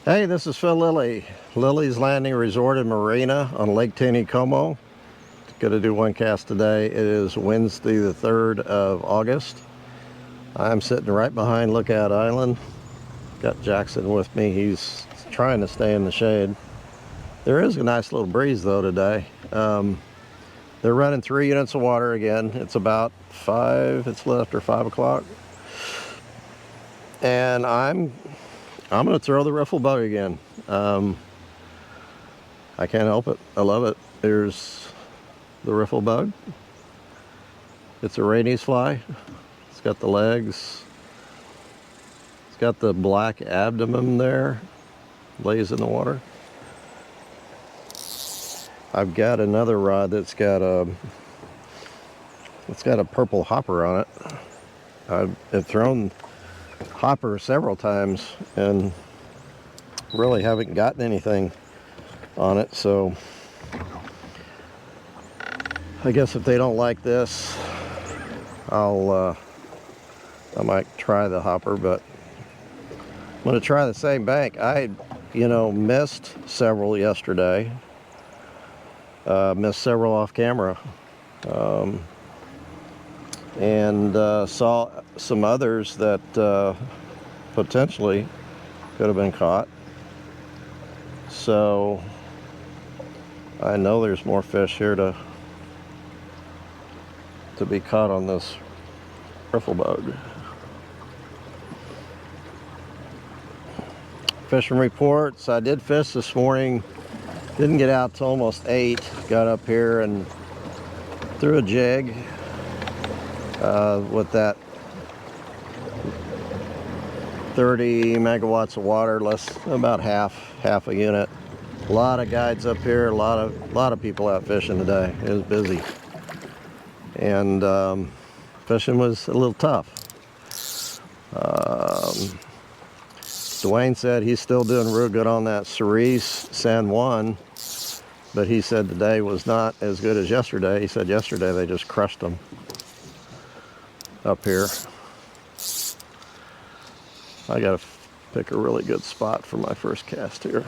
Hey, this is Phil Lilley, Lilley's Landing Resort in Marina on Lake Taneycomo. Going to do one cast today. It is Wednesday the 3rd of August. I'm sitting right behind Lookout Island. Got Jackson with me. He's trying to stay in the shade. There is a nice little breeze though today. They're running 3 units of water again. It's about 5, it's left or 5 o'clock. And I'm going to throw the riffle bug again. I can't help it. I love it. There's the riffle bug. It's a Rainey's fly. It's got the legs. It's got the black abdomen there. Lays in the water. I've got another rod that's got a purple hopper on it. I've thrown hopper several times and really haven't gotten anything on it, so I guess if they don't like this, I might try the hopper, but I'm going to try the same bank. I missed several yesterday, missed several off camera, and saw some others that potentially could have been caught. So I know there's more fish here to be caught on this riffle bug. Fishing reports. I did fish this morning. Didn't get out till almost 8. Got up here and threw a jig with that 30 megawatts of water, about half a unit. A lot of guides up here, a lot of people out fishing today. It was busy, and fishing was a little tough. Dwayne said he's still doing real good on that Cerise San Juan, but he said today was not as good as yesterday. He said yesterday they just crushed them up here. I gotta pick a really good spot for my first cast here.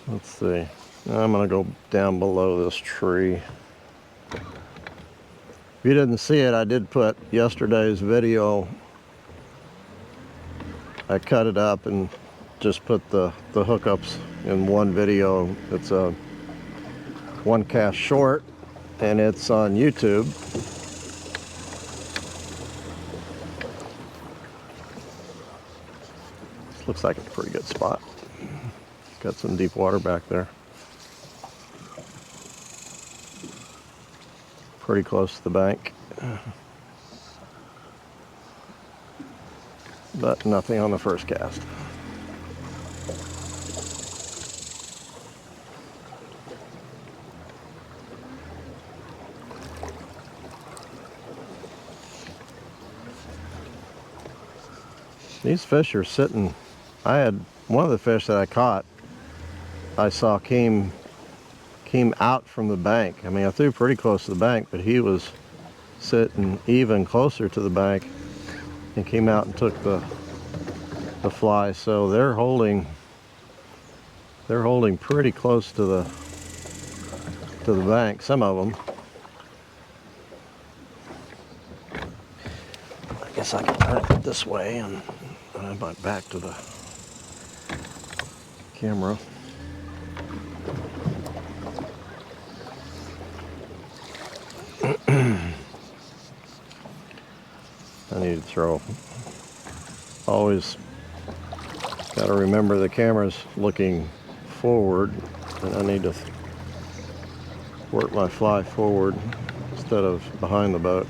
Let's see. I'm gonna go down below this tree. If you didn't see it, I did put yesterday's video. I cut it up and just put the hookups in one video. It's a one cast short, and it's on YouTube. This looks like it's a pretty good spot. Got some deep water back there. Pretty close to the bank. But nothing on the first cast. These fish are sitting. I had one of the fish that I caught, I saw came out from the bank. I mean, I threw pretty close to the bank, but he was sitting even closer to the bank and came out and took the fly. So they're holding pretty close to the bank, some of them. I guess I can turn it this way and I might back to the camera. I need to throw. Always got to remember the camera's looking forward, and I need to work my fly forward instead of behind the boat.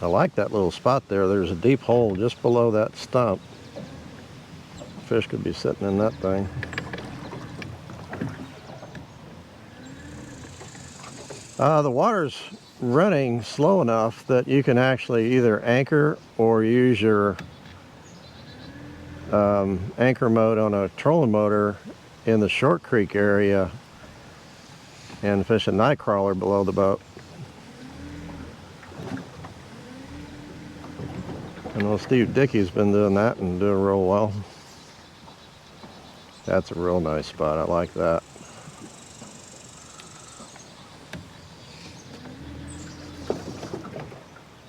I like that little spot there. There's a deep hole just below that stump. Fish could be sitting in that thing. The water's running slow enough that you can actually either anchor or use your anchor mode on a trolling motor in the Short Creek area and fish a night crawler below the boat. I know Steve Dickey's been doing that and doing real well. That's a real nice spot. I like that.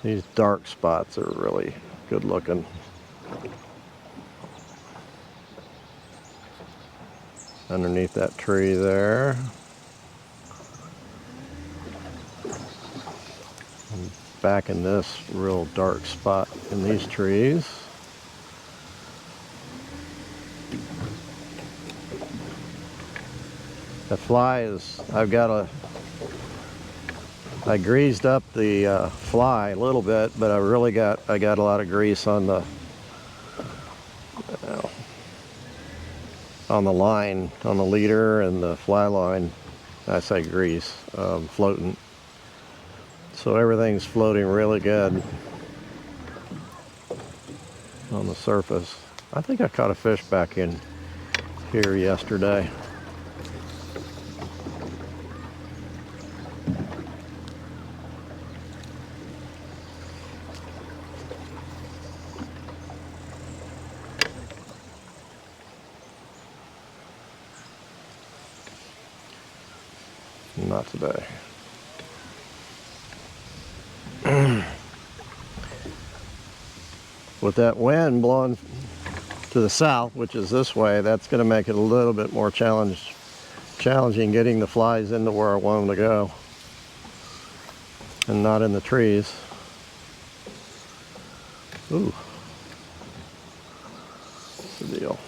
These dark spots are really good looking. Underneath that tree there. And back in this real dark spot in these trees. The fly is, I greased up the fly a little bit, but I got a lot of grease on the line, on the leader and the fly line. I say grease, floating. So everything's floating really good on the surface. I think I caught a fish back in here yesterday. Not today. With that wind blowing to the south, which is this way, that's going to make it a little bit more challenging getting the flies into where I want them to go and not in the trees. Ooh, what's the deal?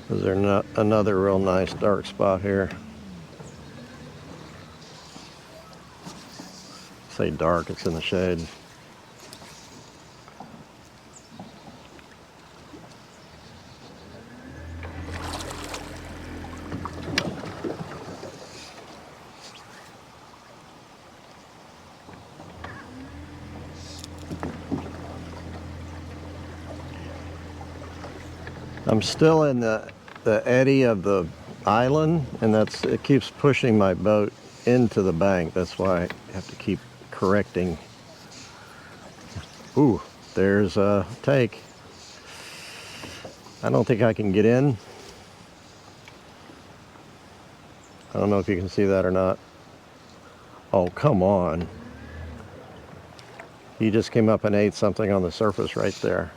Is there not another real nice dark spot here? Say dark, it's in the shade. I'm still in the eddy of the island, and it keeps pushing my boat into the bank. That's why I have to keep correcting. Ooh, there's a take. I don't think I can get in. I don't know if you can see that or not. Oh, come on. He just came up and ate something on the surface right there.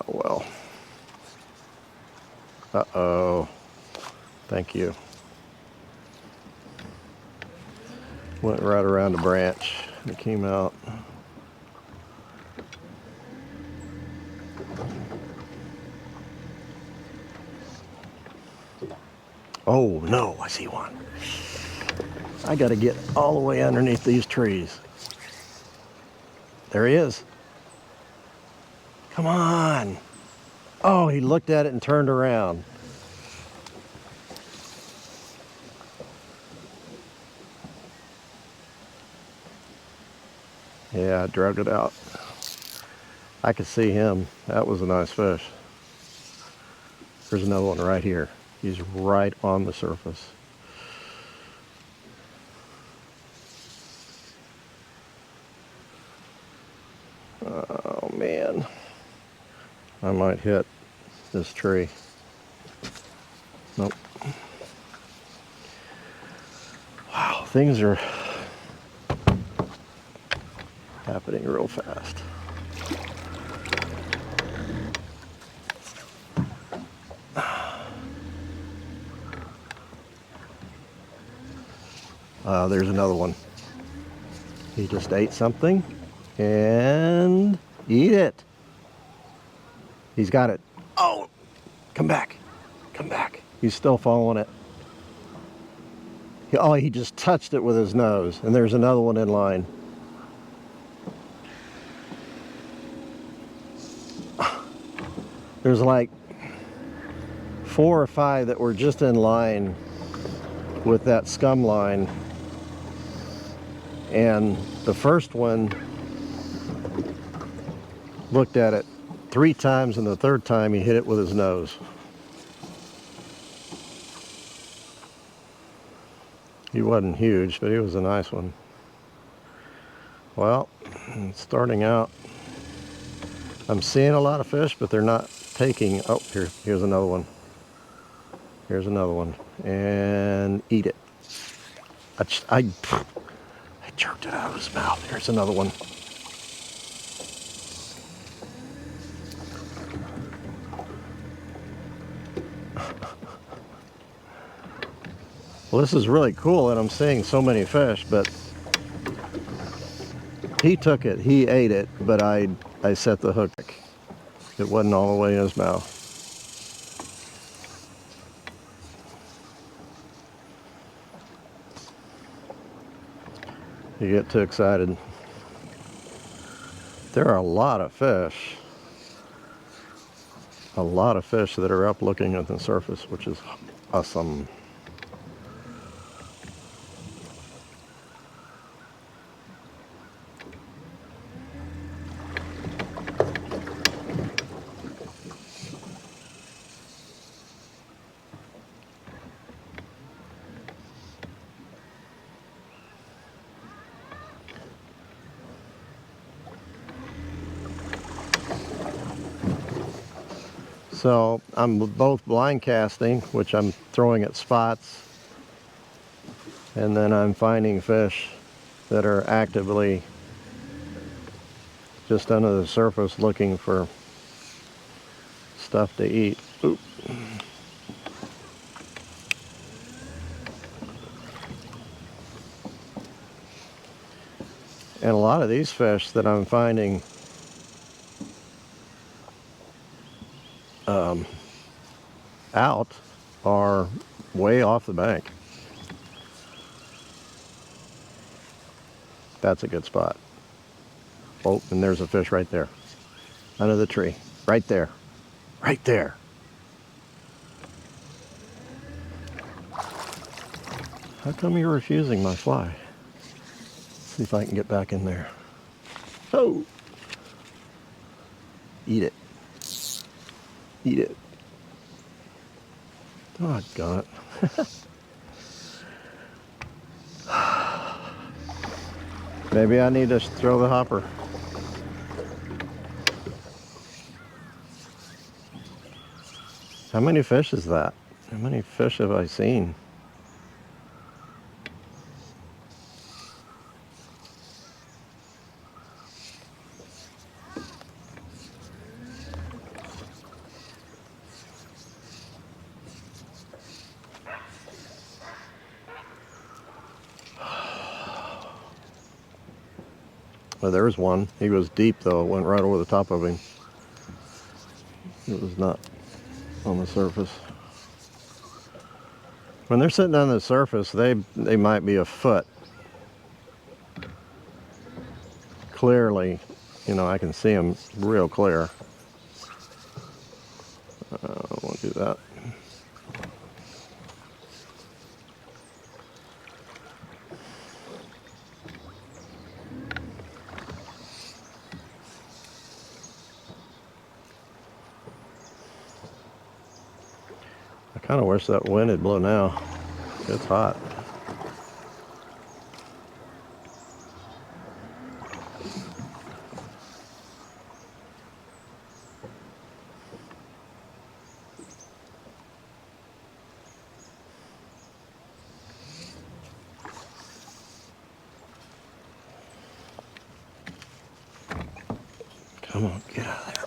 Well. Uh-oh. Thank you. Went right around the branch. It came out. Oh, no, I see one. I got to get all the way underneath these trees. There he is. Come on. Oh, he looked at it and turned around. Yeah, I drug it out. I could see him. That was a nice fish. There's another one right here. He's right on the surface. Oh, man. I might hit this tree. Nope. Wow, things are happening real fast. There's another one. He just ate something and eat it. He's got it. Oh, come back. Come back. He's still following it. Oh, he just touched it with his nose. And there's another one in line. There's like 4 or 5 that were just in line with that scum line. And the first one looked at it 3 times, and the third time he hit it with his nose. He wasn't huge, but he was a nice one. Well, it's starting out. I'm seeing a lot of fish, but they're not taking. Oh, here's another one. Here's another one. And eat it. I jerked it out of his mouth. Here's another one. Well, this is really cool that I'm seeing so many fish, but he took it, he ate it, but I set the hook. It wasn't all the way in his mouth. You get too excited. There are a lot of fish. A lot of fish that are up looking at the surface, which is awesome. So I'm both blind casting, which I'm throwing at spots, and then I'm finding fish that are actively just under the surface looking for stuff to eat. Oop. And a lot of these fish that I'm finding out are way off the bank. That's a good spot. Oh, and there's a fish right there. Under the tree. Right there. Right there. How come you're refusing my fly? Let's see if I can get back in there. Oh! Eat it. Eat it. Doggone it. Maybe I need to throw the hopper. How many fish is that? How many fish have I seen? Well, there's one. He was deep though. It went right over the top of him. It was not on the surface. When they're sitting on the surface, they might be a foot. Clearly, you know, I can see them real clear. I won't do that. I kind of wish that wind had blown now. It's hot. Come on, get out of there.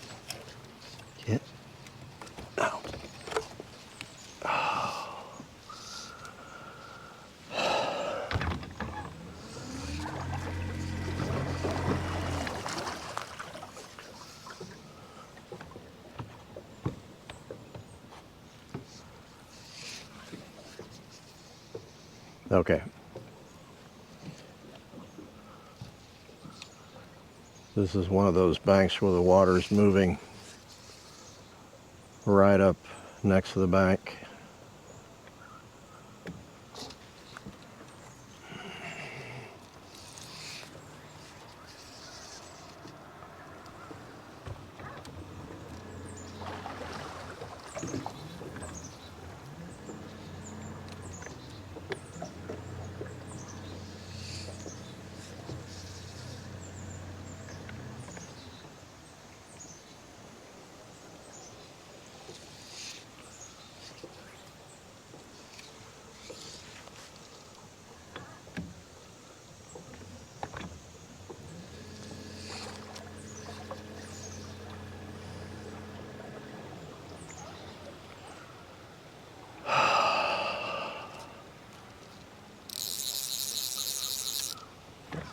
Get out. Oh. Okay. This is one of those banks where the water is moving right up next to the bank.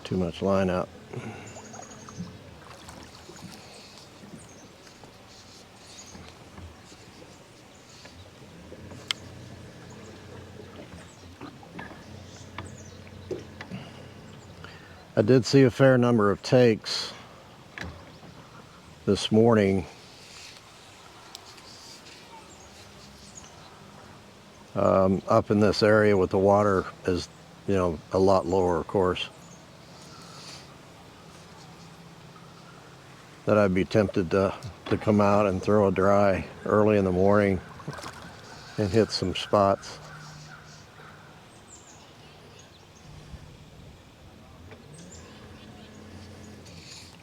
Too much line out. I did see a fair number of takes this morning. Up in this area with the water is, you know, a lot lower, of course. That I'd be tempted to come out and throw a dry early in the morning and hit some spots.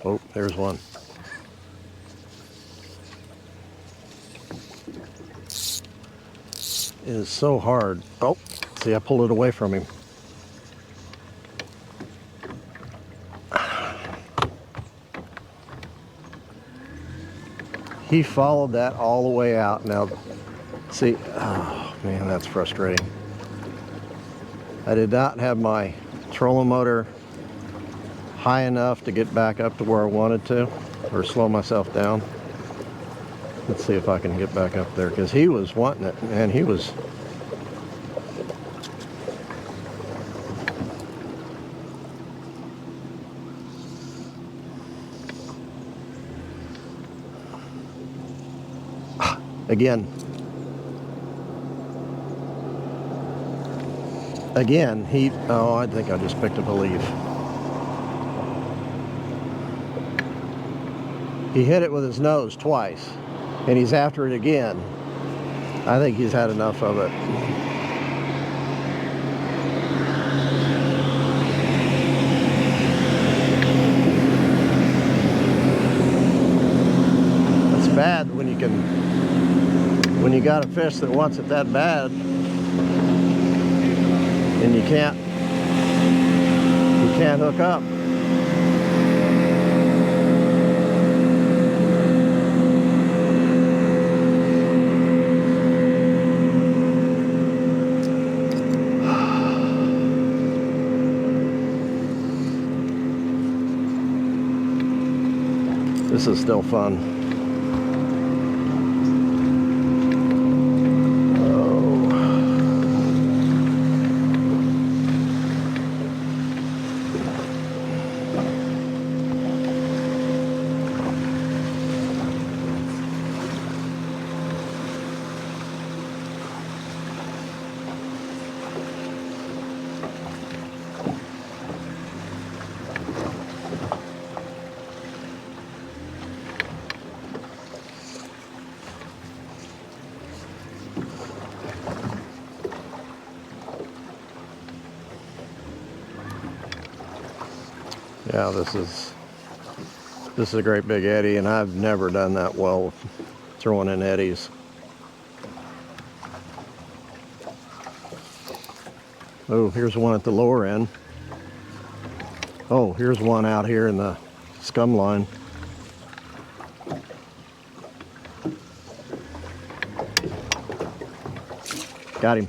Oh, there's one. It is so hard. Oh, see, I pulled it away from him. He followed that all the way out. Now, see, oh man, that's frustrating. I did not have my trolling motor high enough to get back up to where I wanted to, or slow myself down. Let's see if I can get back up there, because he was wanting it, and he was... Again, he... Oh, I think I just picked up a leaf. He hit it with his nose twice, and he's after it again. I think he's had enough of it. It's bad when you got a fish that wants it that bad, and you can't hook up. This is still fun. Yeah, this is a great big eddy, and I've never done that well throwing in eddies. Oh, here's one at the lower end. Oh, here's one out here in the scum line. Got him.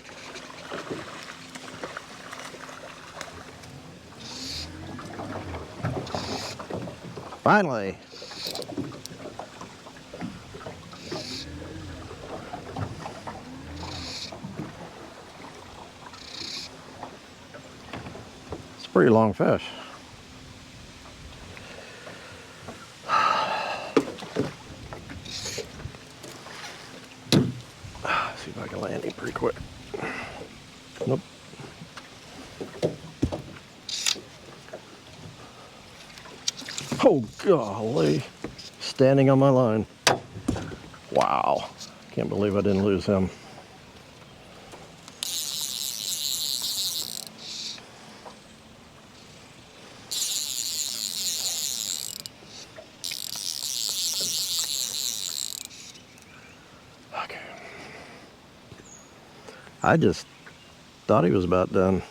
Finally. pretty long fish. See if I can land him pretty quick. Nope. Oh golly, standing on my line. Wow, can't believe I didn't lose him. Okay. I just thought he was about done.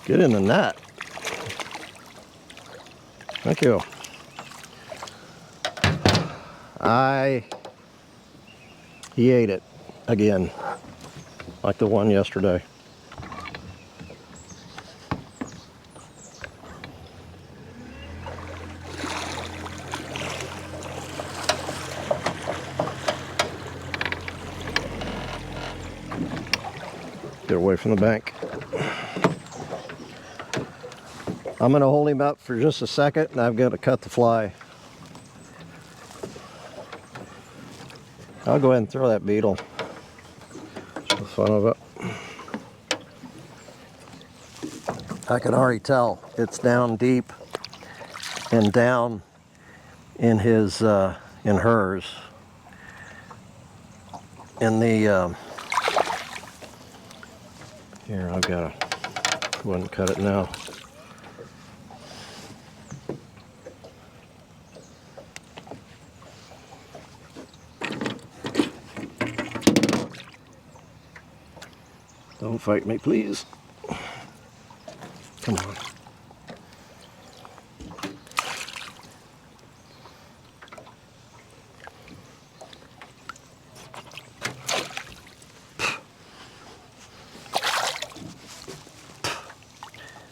Get in the net. Thank you. He ate it again, like the one yesterday. Get away from the bank. I'm going to hold him up for just a second, and I've got to cut the fly. I'll go ahead and throw that beetle. Just for the fun of it. I can already tell it's down deep and down in his, in hers. In the, here, I've got to go ahead and cut it now. Don't fight me, please. Come on.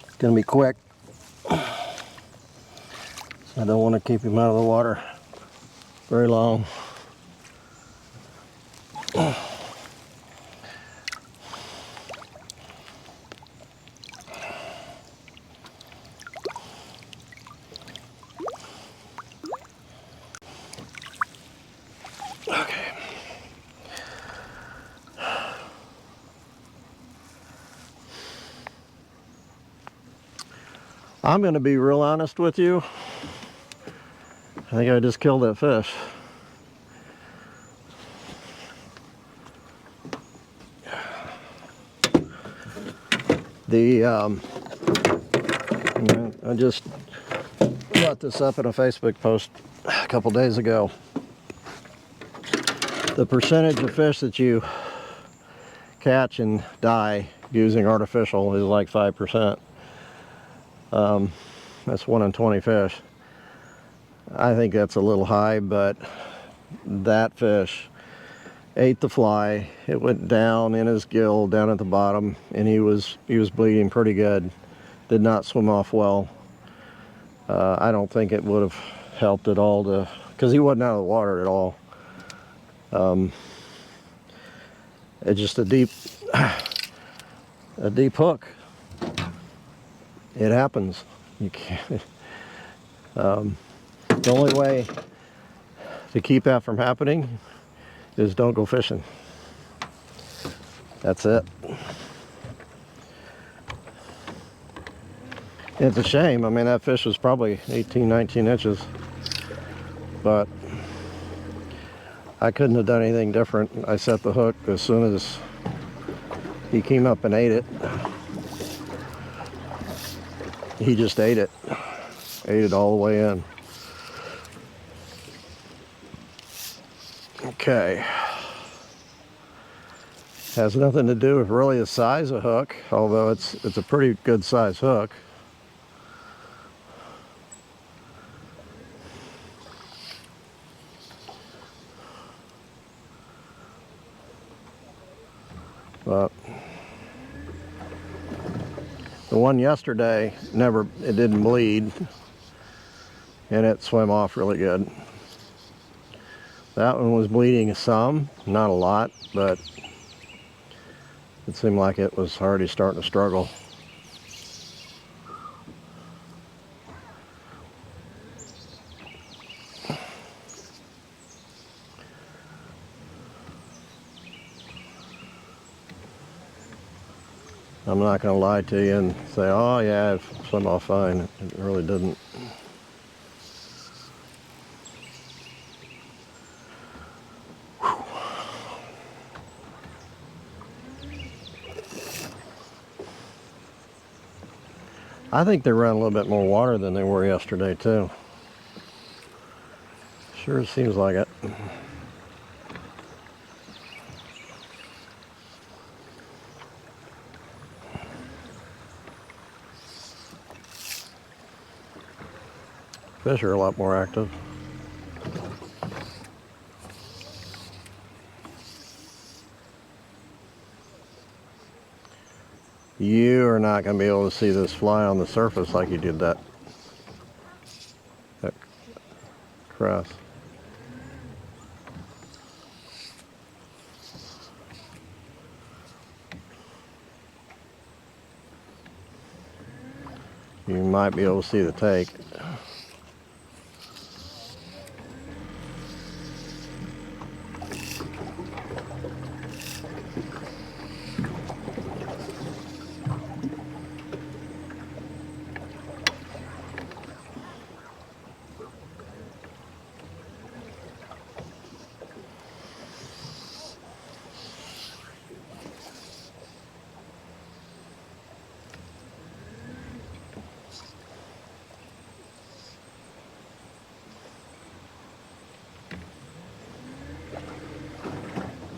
It's gonna be quick. I don't want to keep him out of the water very long. Okay. I'm going to be real honest with you. I think I just killed that fish. I just brought this up in a Facebook post a couple days ago. The percentage of fish that you catch and die using artificial is like 5%. That's 1 in 20 fish. I think that's a little high, but that fish ate the fly. It went down in his gill, down at the bottom, and he was bleeding pretty good. Did not swim off well. I don't think it would have helped at all to, because he wasn't out of the water at all. It's just a deep hook. It happens. You can't. The only way to keep that from happening is don't go fishing. That's it. It's a shame. I mean, that fish was probably 18, 19 inches, but I couldn't have done anything different. I set the hook as soon as he came up and ate it. He just ate it all the way in. Okay. Has nothing to do with really the size of hook, although it's a pretty good size hook. But The one yesterday, it didn't bleed, and it swam off really good. That one was bleeding some, not a lot, but it seemed like it was already starting to struggle. I'm not going to lie to you and say, oh yeah, it swam off fine. It really didn't. I think they run a little bit more water than they were yesterday too. Sure seems like it. Fish are a lot more active. You are not going to be able to see this fly on the surface like you did that crest. You might be able to see the take.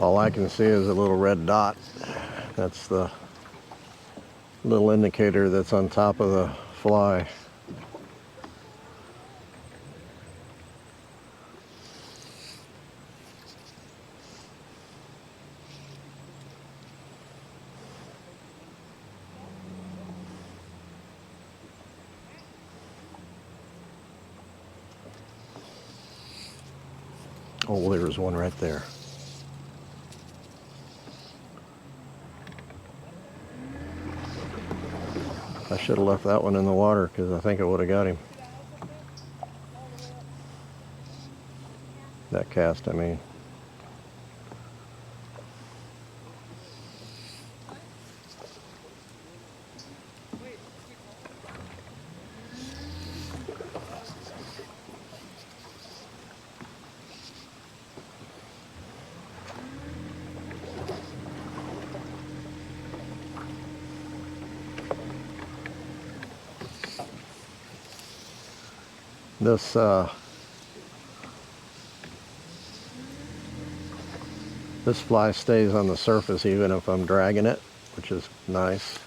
All I can see is a little red dot. That's the little indicator that's on top of the fly. Oh, there's one right there. I should have left that one in the water because I think I would have got him. That cast, I mean. This fly stays on the surface even if I'm dragging it, which is nice.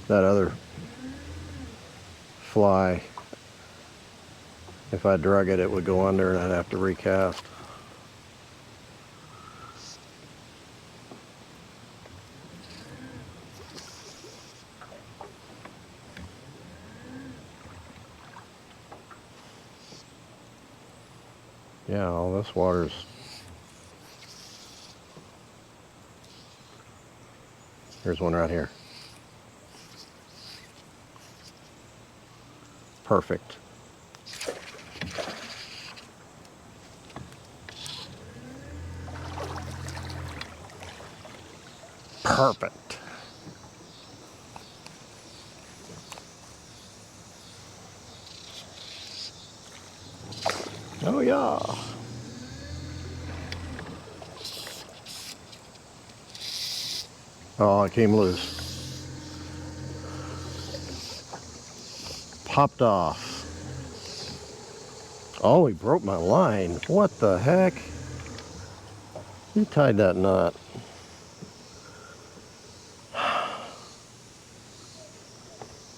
That other fly, if I drug it, it would go under and I'd have to recast. Yeah, all this water's here's one right here. Perfect. Perfect. Oh yeah. Oh, it came loose. Popped off. Oh, he broke my line. What the heck? Who tied that knot?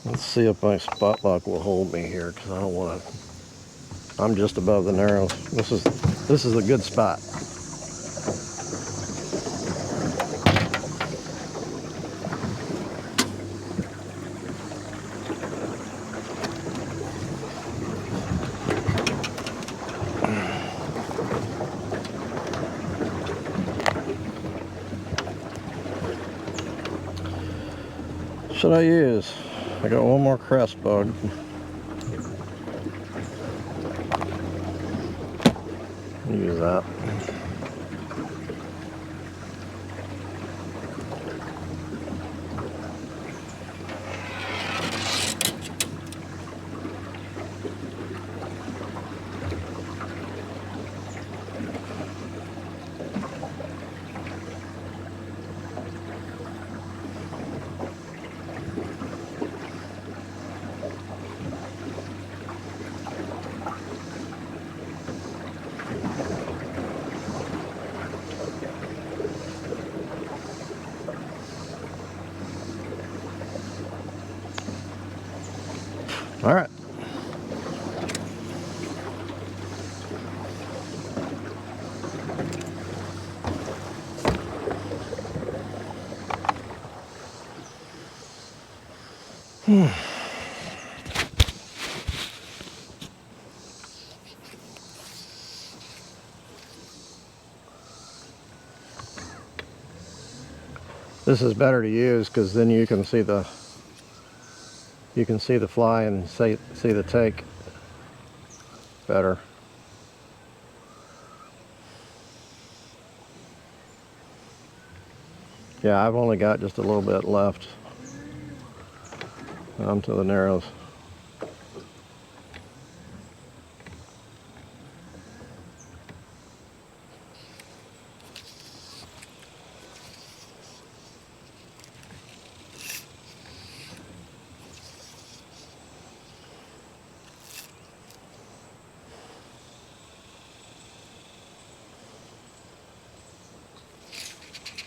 Let's see if my spot lock will hold me here, because I don't want to. I'm just above the narrows. This is a good spot. should I use? I got one more crest bug. Use that. All right. This is better to use because then you can see the fly and see the take better. Yeah, I've only got just a little bit left onto the narrows.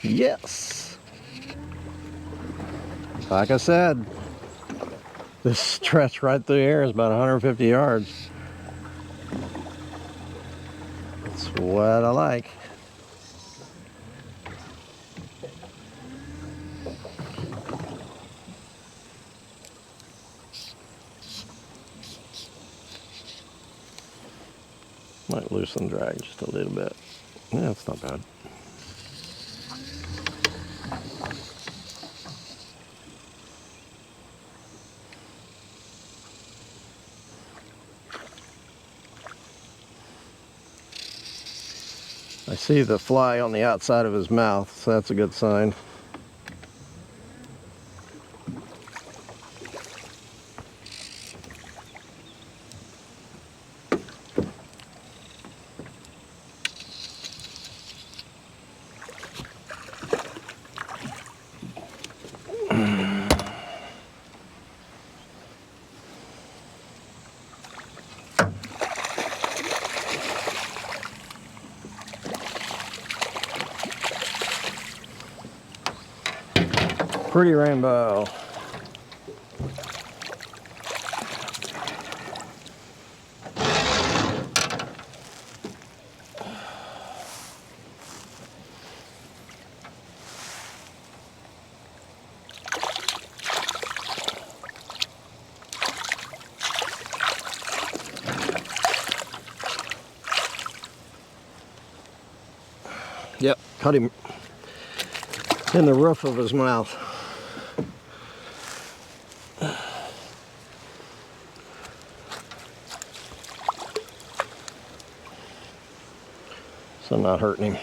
Yes! Like I said, this stretch right through here is about 150 yards. That's what I like. Might loosen drag just a little bit. Yeah, it's not bad. I see the fly on the outside of his mouth, so that's a good sign. Pretty rainbow. Yep, cut him in the roof of his mouth. So I'm not hurting him.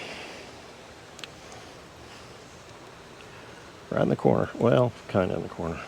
Right in the corner. Well, kind of in the corner.